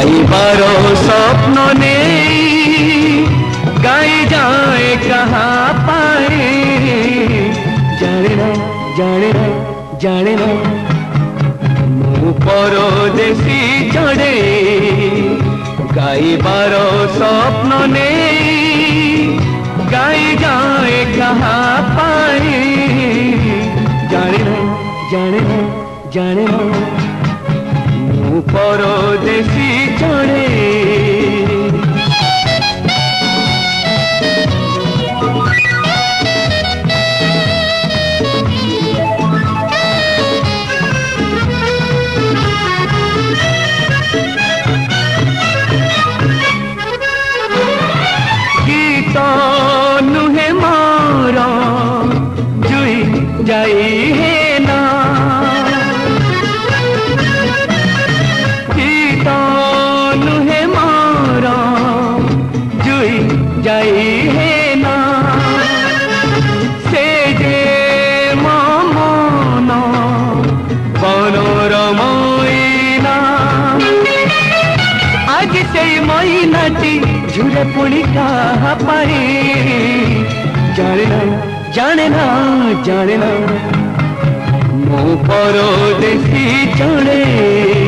गाइबार स्वप्न नहीं गाई जाए कहाँ पाए जाने ना जाने ना जाने ना मु परदेसी जड़े गाइबार स्वप्न नहीं गाई जाए कहाँ पाए जाने ना जाने ना जाने ना मु परदेसी जड़े नुहे मारा जुई जाई है ना गीता नुहे मारा जुई जाई है ना से जे मामना मनोरमईना आज से मैनाटी झुरे पुणी कहाँ पाए जाने ना जाने ना जाने ना मो परदेसी जड़े।